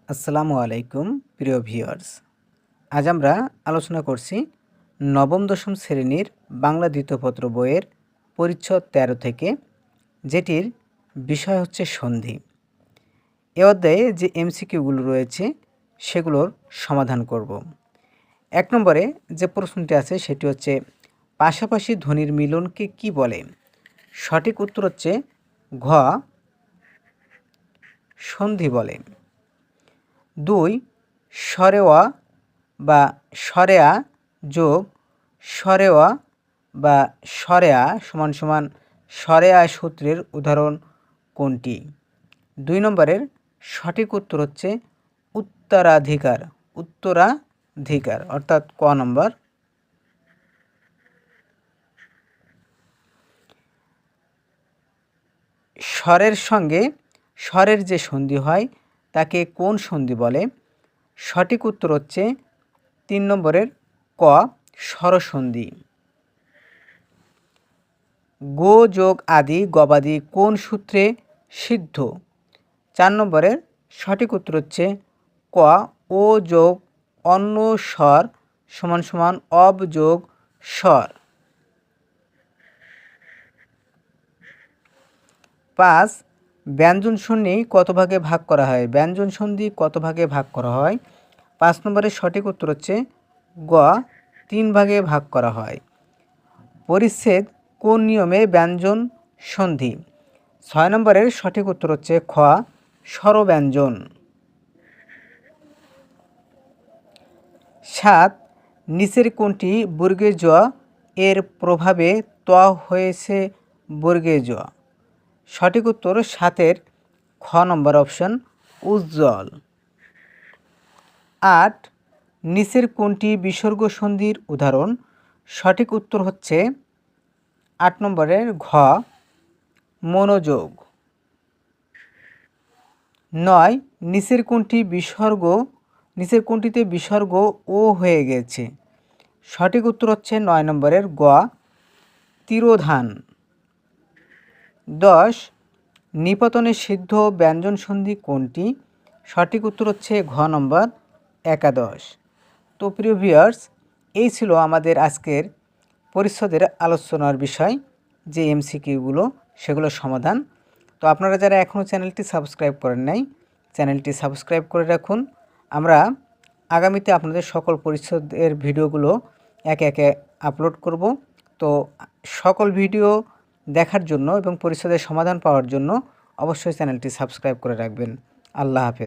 আসসালামু আলাইকুম প্রিয় ভিউয়ার্স। আজ আমরা আলোচনা করছি নবম দশম শ্রেণীর বাংলা দ্বিতীয় পত্র বইয়ের পরিচ্ছদ ১৩ থেকে, যেটির বিষয় হচ্ছে সন্ধি। এ অধ্যায়ে যে এমসিকিউগুলো রয়েছে সেগুলোর সমাধান করব। ১ নম্বরে যে প্রশ্নটি আছে সেটি হচ্ছে, পাশাপাশি ধ্বনির মিলনকে কি বলে? সঠিক উত্তর হচ্ছে ঘ, সন্ধি বলে। ২, সরেওয়া বা সরেয়া যোগ সরেওয়া বা সরেয়া সমান সমান সরেয়া সূত্রের উদাহরণ কোনটি? ২ নম্বরের সঠিক উত্তর হচ্ছে উত্তরাধিকার, উত্তরাধিকার অর্থাৎ ক নম্বর। স্বরের সঙ্গে স্বরের যে সন্ধি হয় তাকে কোন সন্ধি বলে? সঠিক উত্তর হচ্ছে ৩ নম্বরের ক, স্বরসন্ধি। গো যোগ আদি গবাদি কোন সূত্রে সিদ্ধ? ৪ নম্বরের সঠিক উত্তর হচ্ছে ক, ও যোগ অন্য স্বর সমান সমান অব যোগ স্বর। ৫, ব্যঞ্জন সন্ধি কত ভাগে ভাগ করা হয়? ব্যঞ্জন সন্ধি কত ভাগে ভাগ করা হয়? ৫ নম্বরের সঠিক উত্তর হচ্ছে গ, ৩ ভাগে ভাগ করা হয়। পরিচ্ছেদ কোন নিয়মে ব্যঞ্জন সন্ধি? ৬ নম্বরের সঠিক উত্তর হচ্ছে খ, স্বরব্যঞ্জন। ৭, নিচের কোনটি বর্গে জ এর প্রভাবে ত হয়েছে বর্গে জ? সঠিক উত্তর ৭-এর খ নম্বর অপশন, উজ্জ্বল। ৮, নিচের কোনটি বিসর্গ সন্ধির উদাহরণ? সঠিক উত্তর হচ্ছে ৮ নম্বরের ঘ, মনোযোগ। ৯, নিচের কোনটিতে বিসর্গ ও হয়ে গেছে? সঠিক উত্তর হচ্ছে ৯ নম্বরের গ, তিরোধান। ১০, নিপতনে সিদ্ধ ব্যঞ্জন সন্ধি কোনটি? সঠিক উত্তর হচ্ছে ঘ নম্বর, একাদশ। তো প্রিয় ভিউয়ার্স, এই ছিল আমাদের আজকের পরিচ্ছদের আলোচনার বিষয়, যে এমসিকিউগুলো সেগুলো সমাধান। তো আপনারা যারা এখনও চ্যানেলটি সাবস্ক্রাইব করেন নাই, চ্যানেলটি সাবস্ক্রাইব করে রাখুন। আমরা আগামীতে আপনাদের সকল পরিচ্ছদের ভিডিওগুলো একে একে আপলোড করব। তো সকল ভিডিও দেখার জন্য এবং পরিচ্ছদের সমাধান পাওয়ার জন্য অবশ্যই চ্যানেলটি সাবস্ক্রাইব করে রাখবেন। আল্লাহ হাফেজ।